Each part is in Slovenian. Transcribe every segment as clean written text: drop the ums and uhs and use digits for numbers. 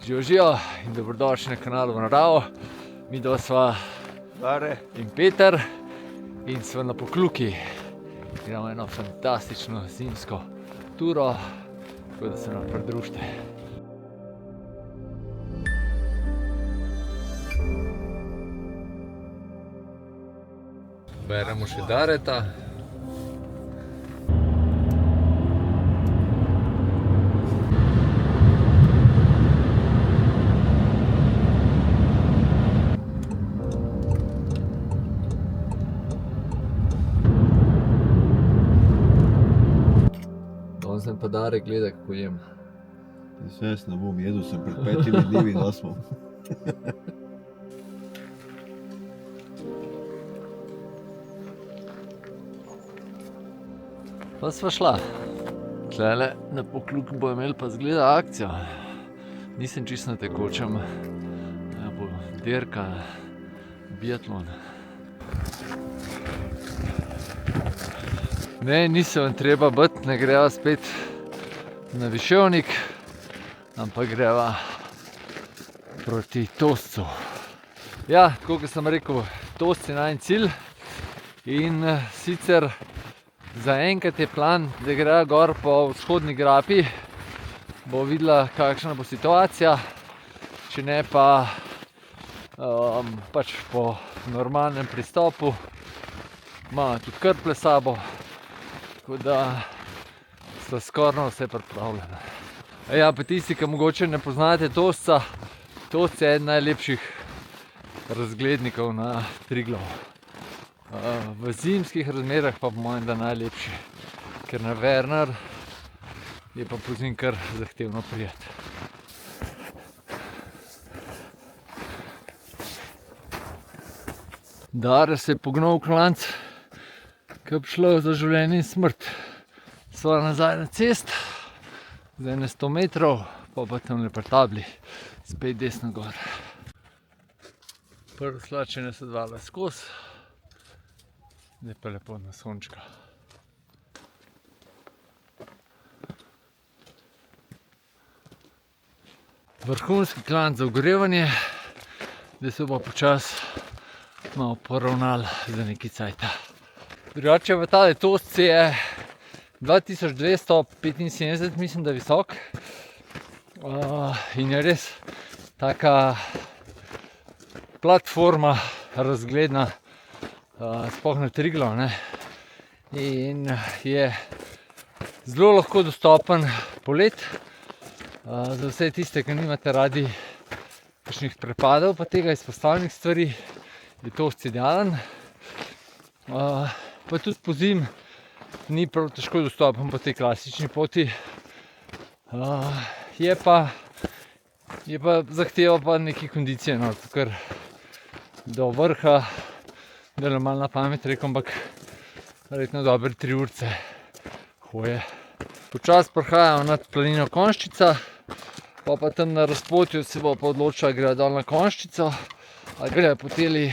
Živijo in dobrodošli na kanalu v naravo. Mi dva sva Dare in Peter in sva na Pokljuki. Imamo eno fantastično zimsko turo, tako da se nam pridružite. Beremo še Dareta. On sem pa Darek gleda, kako jem. Jaz ne bom, jedel sem pred 5 dnevi in 8. Pa sva šla. Tlele na Pokljuk bo imel pa zgleda akcijo. Nisem čisto na tekočem. Ja, bo dirka, biatlon. Ne, nisem vam treba biti, ne greva spet na Viševnik, ampak greva proti Toscu. Ja, tako kot sem rekel, Tosc je najin cilj in sicer zaenkrat je plan, da gre gor po vzhodni grapi, bo videla, kakšna bo situacija, če ne pa pač po normalnem pristopu. Imamo tudi krple s sabo, tako da sta skoraj vse pripravljena. Ja, pa tisti, ki mogoče ne poznate Tosca, Tosc je eden najlepših razglednikov na Triglav. V zimskih razmerah pa po mojem, da najlepši, ker na Vernar je pa pozimi kar zahtevno prijeti. Dare se je pognal v klanec, ki bi šlo za življenje in smrt. Sva nazaj na cest, za 100 metrov, pa tamle pri tabli, spet desno gor. Prvo slačenje se dvala skozi. Zdaj pa lepo na sončka. Vrhunski klanec za ogrevanje, da se bo počasi malo poravnal za nekaj cajta. Drugače v tale Tosc je 2275, mislim, da visok. In je res taka platforma razgledna, sploh na Triglav, ne. In je zelo lahko dostopen poleti, za vse tiste, ki nimate radi kakšnih prepadov pa tega izpostavljenih stvari, je Tosc idealen. Pa tudi pozimi ni prav težko dostopen po tej klasični poti. Je pa zahteva pa nekaj kondicije, no, ker do vrha dela malo na pamet rekel, ampak verjetno dobre 3 urce hoje. Počasi prehajamo nad planino Konjščica, pa tam na razpotju se bo pa odločila, gre dol na Konjščico ali gre po tej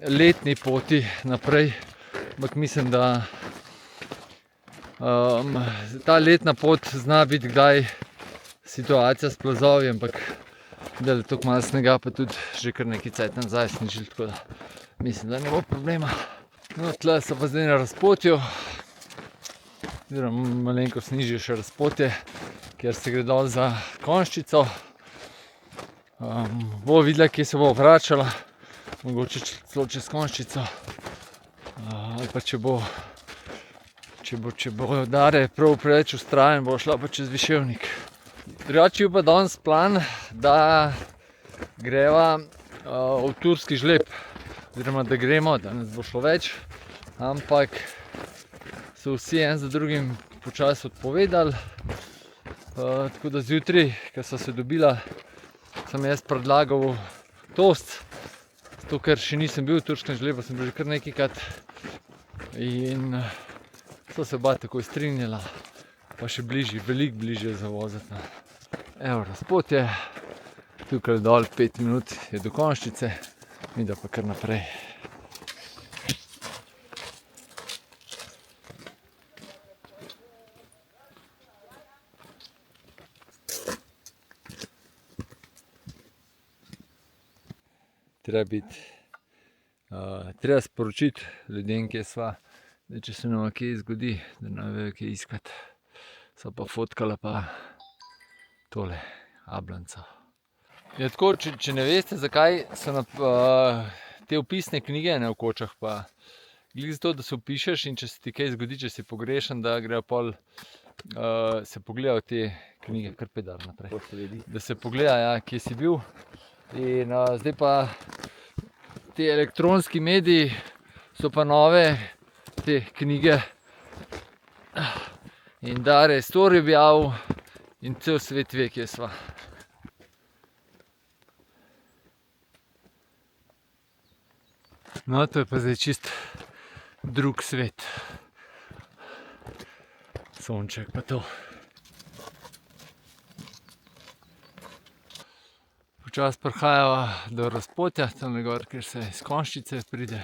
letni poti naprej. Ampak mislim, da ta letna pot zna biti kdaj situacija s plazovi, ampak da je toliko malo snega, pa tudi že kar nekaj cajt nazaj snežilo, tako da mislim, da ne bo problema. No, tle so pa zdaj na razpotju, oziroma malenkost nižje še razpotje, kjer se gre dol za Konjščico. Bo videla, kje se bo vračala, mogoče celo čez Konjščico, ali pa če bo Dare prav preveč vztrajen, bo šla pa čez Viševnik. Drugače je pa danes plan, da greva v Turski žleb, oziroma da gremo, da nas bo šlo več, ampak so vsi en za drugim počasi odpovedali. Tako da zjutraj, ko sva se dobila, sem jaz predlagal Tosc, zato ker še nisem bil v Turskem žlebu, sem bil že kar nekajkrat in so se oba takoj strinjala, pa še bližje, veliko bližje za voziti. Evo, razpotje, tukaj dol 5 minut je do Konjščice, midva pa kar naprej. treba sporočiti ljudem, kje sva, da če se nam kje zgodi, da ne vejo, kje iskati. So pa fotkala pa tole, Ablanco. Ja, tako, če ne veste, zakaj so te opisne knjige v kočah, pa glih zato, da se opišeš in če se ti kaj zgodi, če si pogrešen, da grejo pol se pogledajo te knjige, kar pedar naprej. Da se pogleda, ja, kje si bil. In zdaj pa te elektronski mediji so pa nove te knjige. In Dare je story objavil in cel svet ve, kje sva. No, to je pa zdaj čist drug svet. Sonček pa to. Počas prihajava do razpotja, tam gor, kjer se iz Konjščice pride.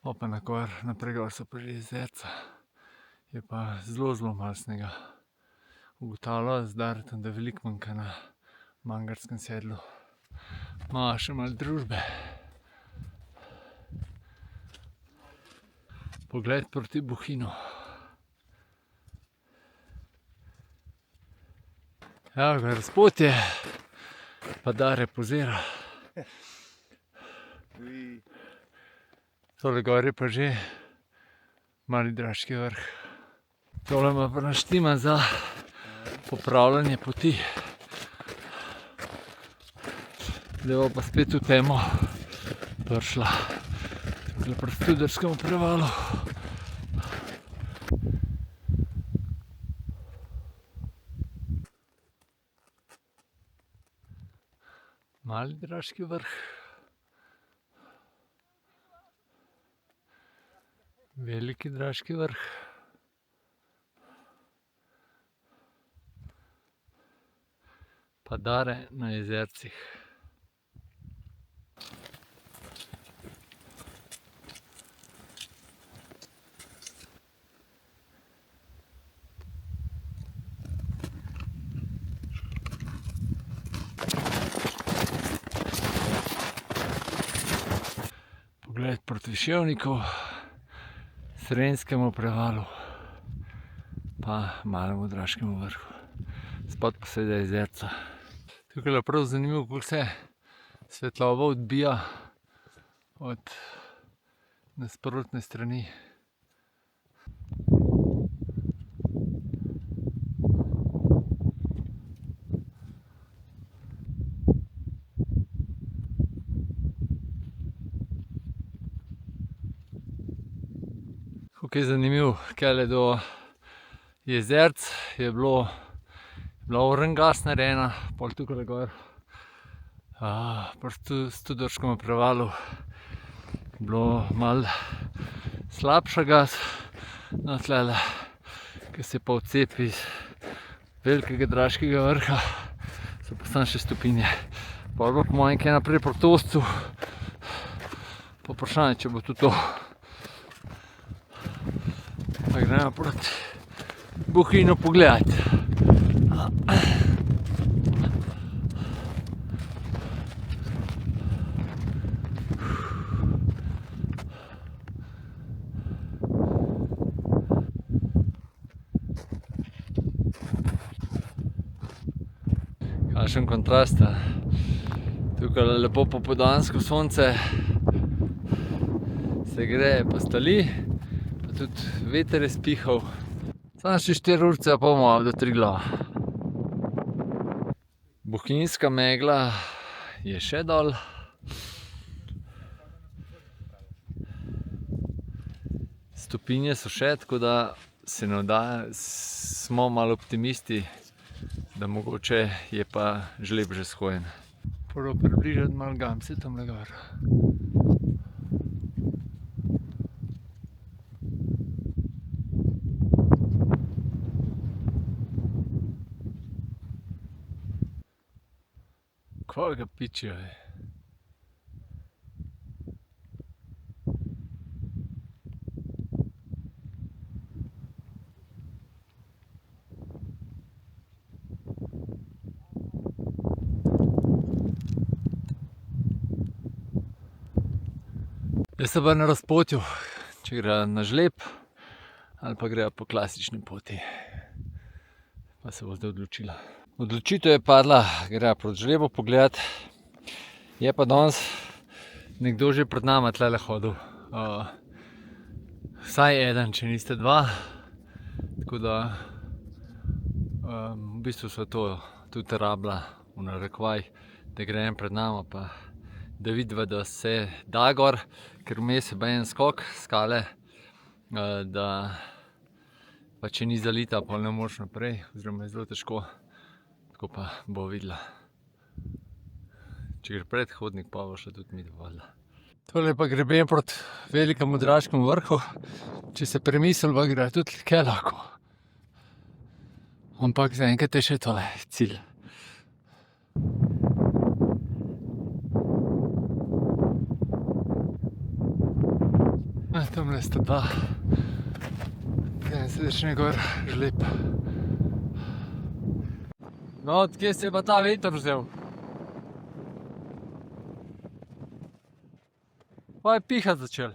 Pa naprej gor so pa že jezerca. Je pa zelo malo snega. Ugotavljava z Daretom, da veliko manjka na Mangarskem sedlu. Imava še malo družbe. Pogled proti Bohinju. Evo ga razpotje, pa Dare pozira. Tole gor je pa že Mali Draški vrh. Tole ima pa naštima za popravljanje poti. Zdaj bo pa spet v temo prišla. Tukaj pri Studerskem prevalu. Mali Draški vrh. Veliki Draški vrh. Pa Dare na jezercih. Pogled proti Viševniku, Srenjskemu prevalu, pa Malemu Draškemu vrhu. Spod pa seveda jezerca. Tukaj je prav zanimivo, kako se svetloba odbija od nasprotne strani. Kako je zanimivo, kajle do jezerc je bila orengas narejena, pol tukaj gor pri Studerskem prevalu bilo malo slabša gas, no tlele, ki se pa odcepi iz Velikega Draškega vrha, so pa samo še stopinje. Pol bo po mojem kaj naprej proti Oscu, pa vprašanje, če bo tudi to. Pa gremo proti Bohinju pogledati. Kakšen kontrast, tukaj lepo popoldansko sonce se greje pa stali, pa tudi veter je spihal. Samo še 4 urce pa bomo do Triglava. Bohinjska megla je še dol. Stopinje so še, tako da se navdaja, smo malo optimisti, da mogoče je pa žleb že shojen. Prvo približati malo Gamse tamle gor. Kaj ga pičijo, je? Jaz se pa na razpotju, če gre na žleb ali pa gre po klasični poti. Pa se bo zdaj odločila. Odločitev je padla, gre proti žlebu pogledat. Je pa danes nekdo že pred nama tlele hodil. Vsaj eden, če niste dva. Tako da v bistvu so to tudi rabila v narekovaj, da gre en pred nama, pa da vidiva, da se da gor, ker vmes je pa en skok skale, da pa če ni zalita, pa ne moreš naprej, oziroma je zelo težko, tako pa bo videla. Če gre predhodnik, pa bo šla tudi mi dovolila. Tole pa greben proti velikemu Draškemu vrhu, če se premisliva, gre tudi kaj lahko. Ampak zaenkrat je še tole cilj. Tamle sta dva. Zdaj se začne gor žleb. No, od kje se je pa ta veter vzel? Pa je pihat začel.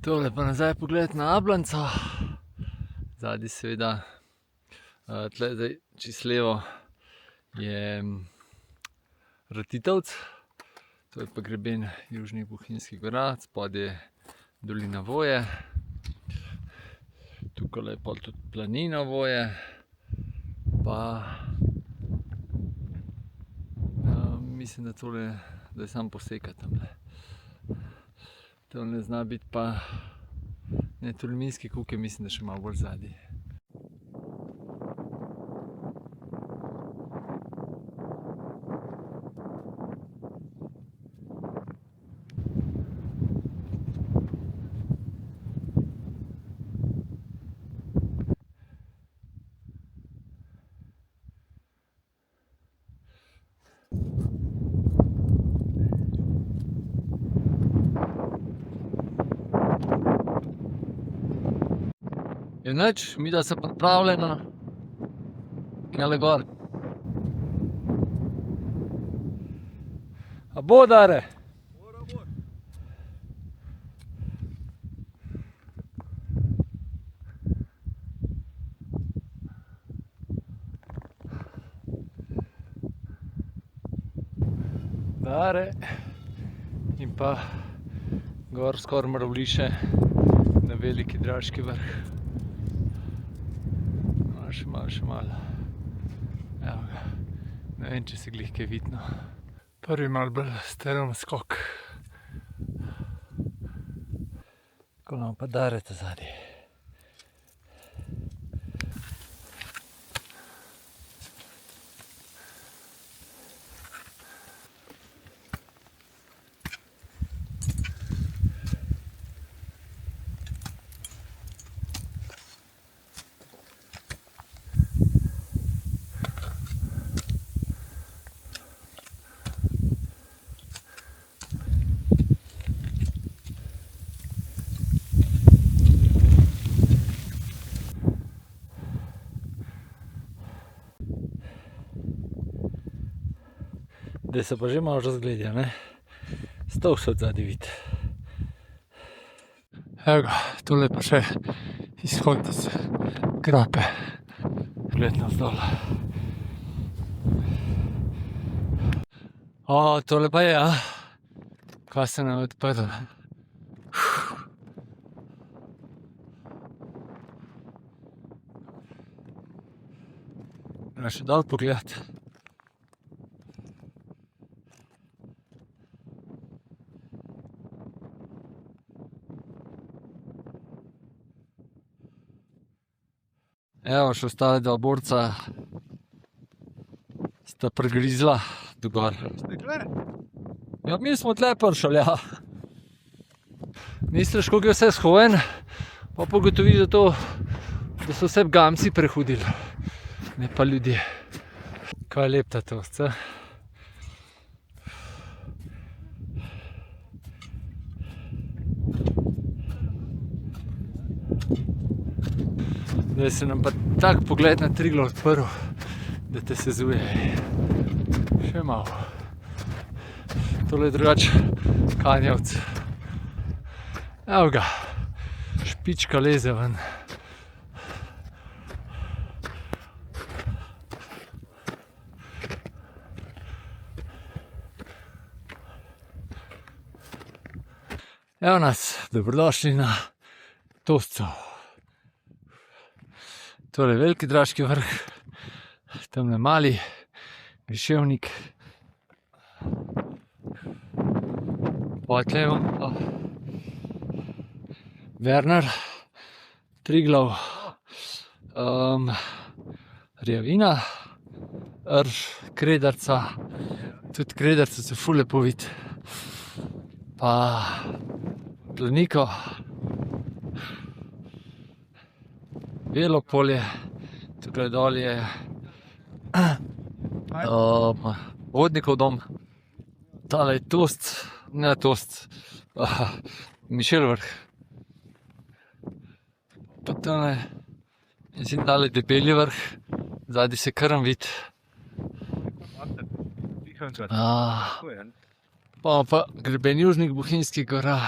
Tole pa nazaj pogled na Ablanco. Zadaj seveda, tle zdaj čisto levo je Ratiteljc. To je pa greben Južnih Bohinjskih gora, spodaj je dolina Voje. Tukaj je pa tudi planina Voje. Pa mislim, da tole, da je sam poseka tamle. To ne zna biti pa ne Tolminski kuke, mislim, da še malo bolj zadaj. Je nič, mi da se pripravljena kjale gor. A bo, Dare? Dare in pa gor skoraj Mravljiše na Veliki Draški vrh. Še malo. Evo ga. Ne vem, če se glih kaj vidno. Prvi malo bolj strm skok. Tako nam pa Dareta zadaj. Da se pa že malo razgledja, ne? Stov se od zadaj vidi. Evo ga, tole pa še izhod iz grape. Gled navzdol. Tole pa je, kaj se nam je odprlo. Gremo še dol pogledat. Evo, še ostale dva borca sta pregrizla do gor. Ja, mi smo tle prišli, ja. Misliš, koliko je vse schoven, pa pogotoviš, da so vse gamsi prehudili, ne pa ljudje. Kaj je lep ta tost, Da se nam pa tak pogled na Triglav odprl, da te sezuje. Še malo. Tole je drugače Kanjavc. Evo ga, špička leze ven. Evo nas, dobrodošli na Tosco. Tole je veliki Draški vrh, tamle mali Griševnik. Potlej Werner, Triglav, Rjavina, Rž, Kredarca, tudi Kredarca se ful lepo vidi. Pa Planiko, Belo polje, tukaj dol je Vodnikov dom, tale je Tost, ne Tost, Mišel vrh. Pa tale, mislim, tale Debelji vrh, zadaj se Krn vidi. Pa greben Južnih Bohinjskih gora.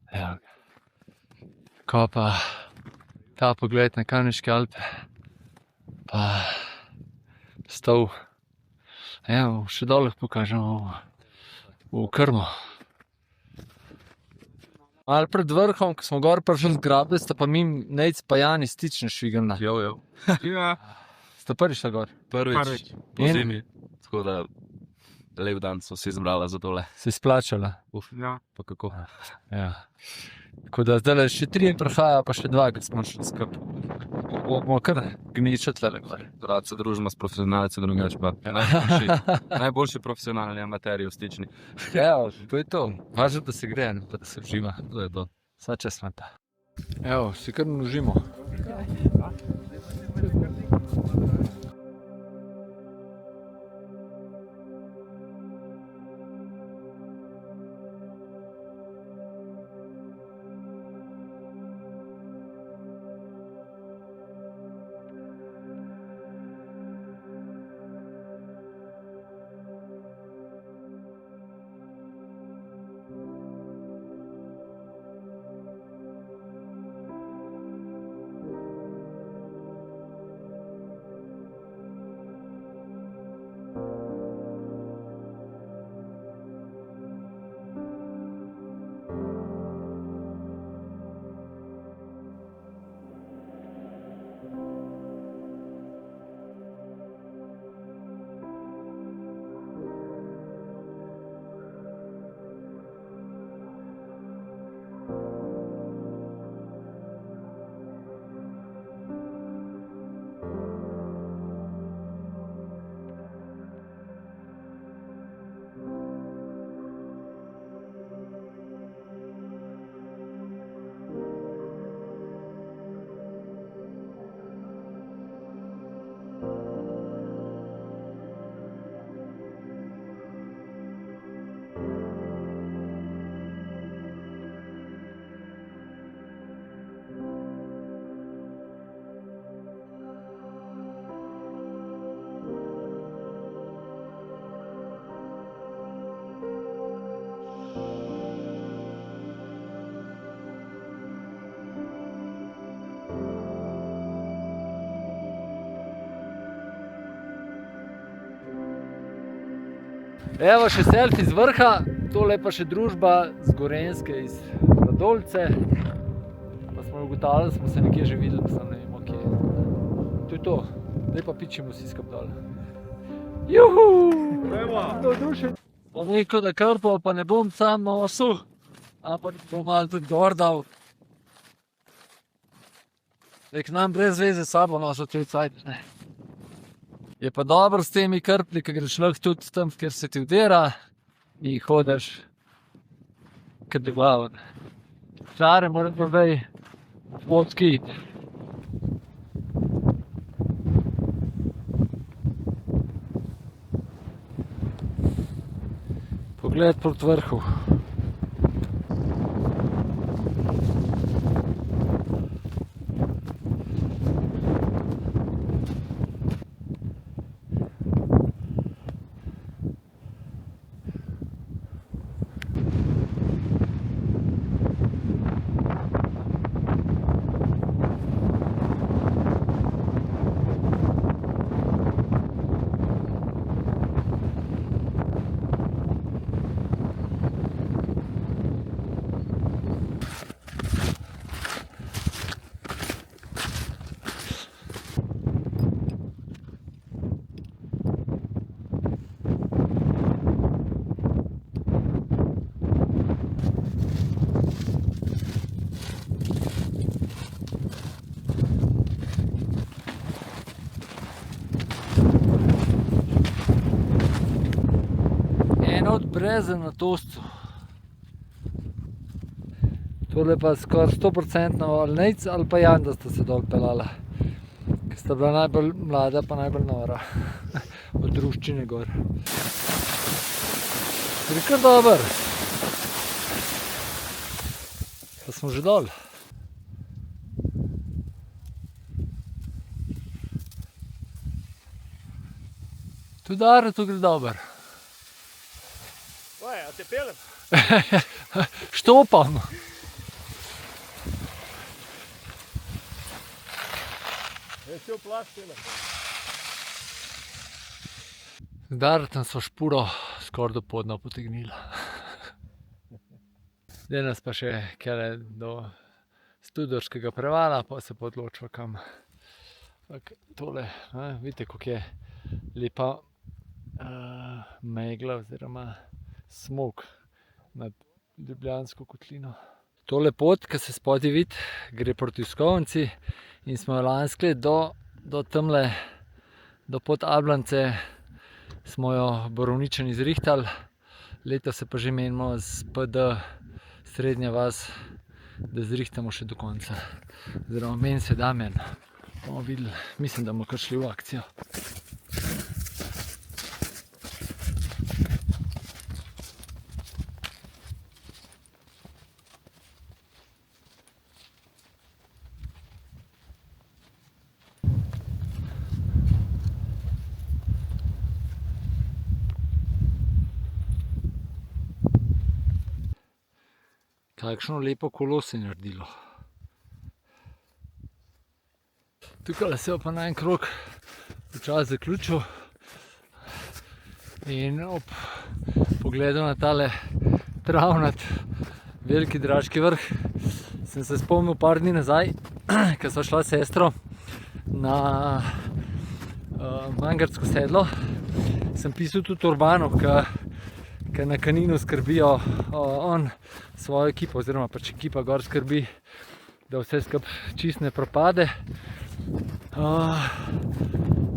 Evo ga. Ko pa ta pogled na Kamniške Alpe, pa stol. Evo, še dol lahko pokažemo v Krmo. Malo pred vrhom, ko smo gor prišli z grabe, sta pa mim Nejc pa Jani stično švignila. Jo. Sta prvi šla gor? Prvič. Po In? zimi. Tako da lep dan so si izbrala za tole. Se izplačala. Ja. Pa kako? Ja. Tako da zdaj še 3 prihaja, pa še 2, ki smo šli skupaj. Bomo kar gničati tole gor. Rad se družimo s profesionalci, drugače pa najboljši profesionalni amaterji v stični. Evo, to je to. Važno, da se gre, pa da se uživa. To je to. Vsa čas ima ta. Evo, si kar množimo. Evo še selfie z vrha, tole je pa še družba z Gorenjske iz Radolce. Pa smo ugotavljali, smo se nekje že videli, pa sam ne vemo kje. To je to, zdaj pa pičimo vsi skup dol. Juhu! Navdušen! Bom rekel, da krpal, pa ne bom sam nosil, ampak bom malo tudi gor dal. K nam brez veze sabo nosil te cajt, ne. Je pa dobro s temi krplji, ker greš lahko tudi tam, kjer se ti vdera in hodiš kot glaven. Čare moram pa zdaj potki. pogled proti vrhu. Od brezen na Toscu. Tole pa skoraj 100% ali Nejc ali pa Jan, da sta se dol pelala. Ker sta bila najbolj mlada pa najbolj nora. Od druščine gor. Gre kar dober. Pa smo že dol. Tudi Dare, tu gre dober. Vaj, a te pelem? Štopam. Je cel plast pelem. Z Daretom so špuro skoraj do podna potegnila. Danes pa še kele do Studorskega prevala, pa se pa odločiva kam. Tole, vidite, kako je lepa megla oziroma smog nad Ljubljansko kotlino. Tole pot, ki se spodaj vidi, gre proti Uskovnici in smo jo lansko do tamle, do Podablance, smo jo Borovničani zrihtali. Letos se pa že menimo z PD Srednja vas, da zrihtamo še do konca. Oziroma meni se Damjan. Bomo videli, mislim, da bomo kar šli v akcijo. Kakšno lepo kolo se je naredilo. Tukaj se je pa na en krog počasi zaključil in ob pogledu na tale travnat veliki Draški vrh sem se spomnil par dni nazaj, ko sva šla s sestro na Mangartsko sedlo. Sem pisal tudi Urbanu, ki na Kaninu skrbijo on svojo ekipo, oziroma pač ekipa gor skrbi, da vse skupaj čist ne propade.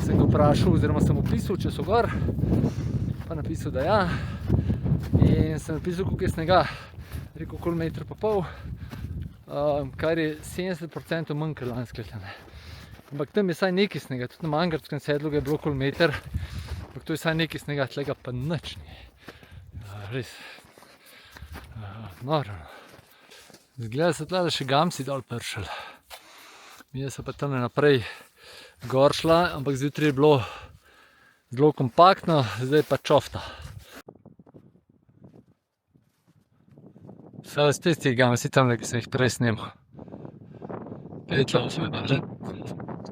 Sem ga vprašal, oziroma sem opisal, če so gor, pa napisal, da ja. In sem napisal, koliko je snega, rekel okoli 1,5 m, kar je 70% manj kot lansko leto. Ampak tam je vsaj nekaj snega, tudi na Mangartskem sedlu je bilo okoli meter, ampak to je vsaj nekaj snega, tlega pa nič ni. Res noro. Zgleda se tle, da še gamsi dol pršali. Mi so pa tam naprej gor šla, ampak zjutraj je bilo zelo kompaktno, zdaj pa čofta. So tisti gamsi tam, ki sem jih prej snemal.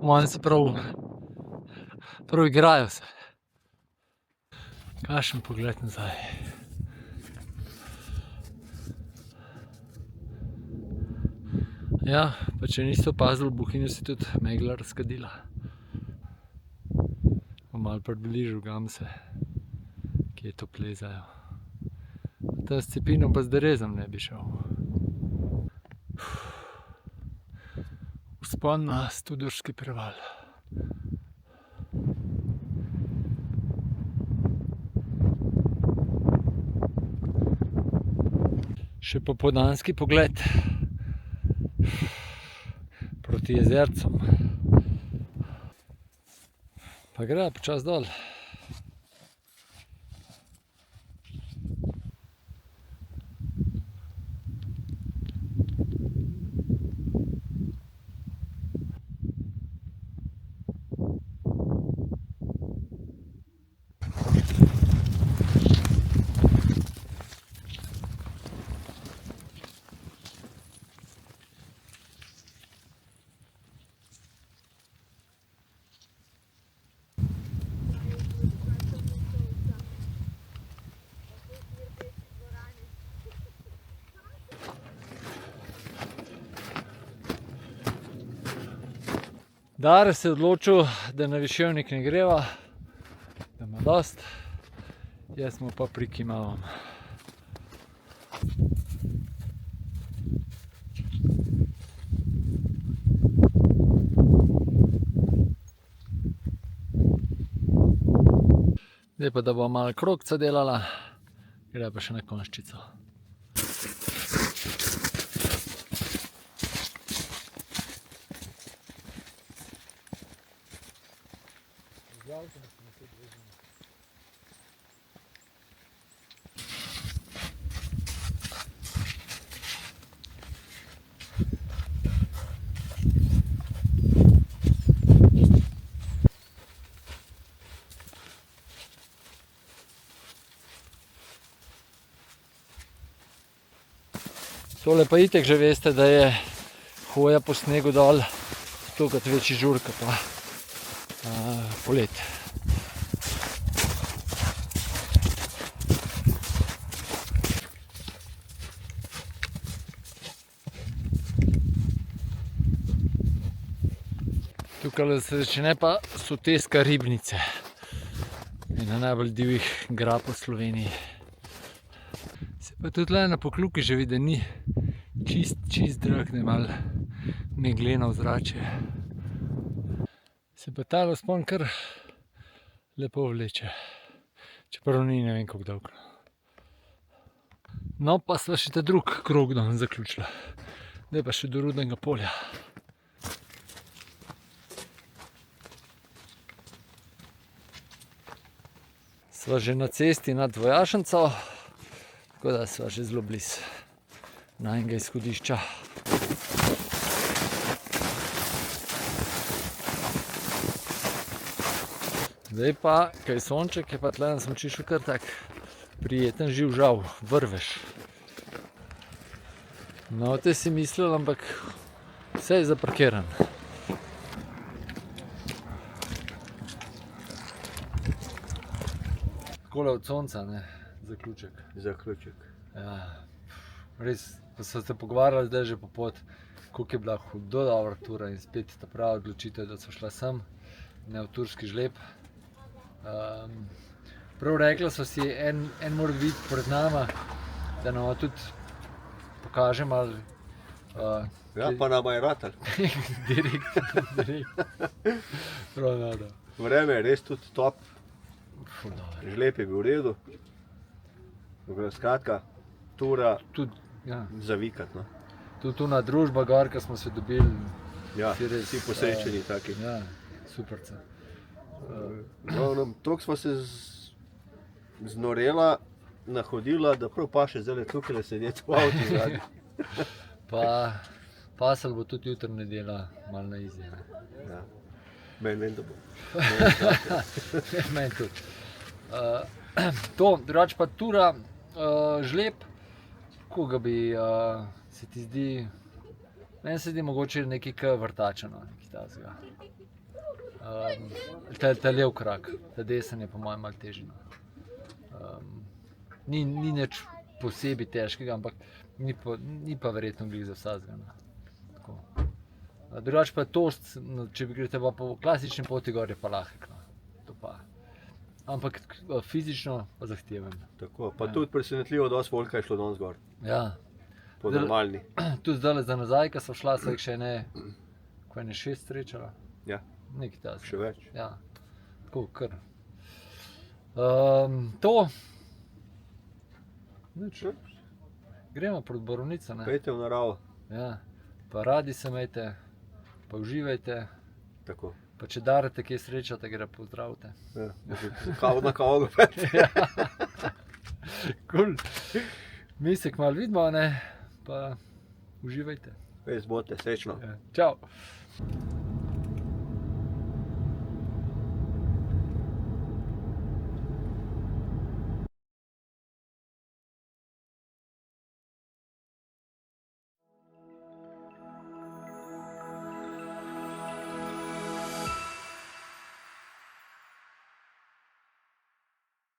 Mojem se prav igrajo se. Kakšen pogled nazaj. Ja, pa če niste opazili, v Bohinju se tudi megla razkadila. Bom malo približal gamse, kje to plezajo. Ta s Cepinom pa z Derezom ne bi šel. Vzpon na Studorski preval. Še popoldanski pogled proti jezercom. Pa gre počasi dol. Dare se je odločil, da na Viševnik ne greva, da ima dost, jaz smo pa prikimavam. Zdaj pa, da bo malo krogca delala, gre pa še na konščico. Tole pa itek že veste, da je hoja po snegu dol stokrat večji žurka pa polet. Tukaj se začne pa Soteska Ribnice. Ena najbolj divjih grap v Sloveniji. Se pa tudi tukaj na Pokljuki že vidi, da ni čist drag, da je malo megleno ozračje. Se pa tale vzpon kar lepo vleče. Čeprav ni ne vem koliko dolgo. No pa sva še ta drug krog danes zaključila. Zdaj pa še do Rudnega polja. Sva že na cesti nad Vojašnico, tako da sva že zelo blizu najinega izhodišča. Zdaj pa, kaj je sonček, je pa tle na smučišču kar tak prijeten živ žav, vrveš. No, te si mislil, ampak vse je zaparkiran. Takole od sonca, ne, zaključek. Zaključek. Ja, res, ko so se pogovarjali zdaj že po pot, koliko je bila hudo dobra tura in spet ta prava odločitev, da so šla sem, ne v turški žleb. Prav rekla so si, en mora biti pred nama, da nam tudi pokaže malo. Ja, pa nama je ratal. Direkt. Prav nada. Vreme je res tudi top. Ful dobro. Žleb je bil v redu. Skratka, tura Tudi, ja, za vikend, no. tudi tuna družba gor, ko smo se dobili. Ja, Si res, vsi posrečeni taki. Ja, superca. Toliko smo se znorela, nahodila, da prav paše zdajle tukaj sedeti v avtu zadnji. Pa pasal bo tudi jutri nedelja, malo na izi. Ja. Meni vem, da bo. Meni tudi. To, drugače pa tura, žleb, koga bi se ti zdi, meni se zdi mogoče nekaj k vrtačeno, nekaj tazga. Ta lev krak, ta desen je po mojem malo težji. Ni nič posebej težkega, ampak ni pa verjetno glih za vsakega. Drugače pa tost, če bi greste pa po klasični poti gor, je pa lahek. To pa. Ampak fizično pa zahteven. Tako, pa tudi presenetljivo, dosti volka je šlo danes gor. Ja. Po normalni. Tudi zdajle za nazaj, ko so šla, so jih še ko je ne 6 srečala. Ja, Nekaj tazga. še več. Ja, tako kar. To. Nič. Gremo proti Borovnico, ne? Pejte v naravo. Ja. Pa radi se imejte, pa uživajte. Tako. Pa če darete kje srečate, gre pozdravite. Ja, kavo na kavo ga pejte. Cool. Mi se kmalu vidimo, ne? Pa uživajte. Res bote, srečno. Ja. Čau.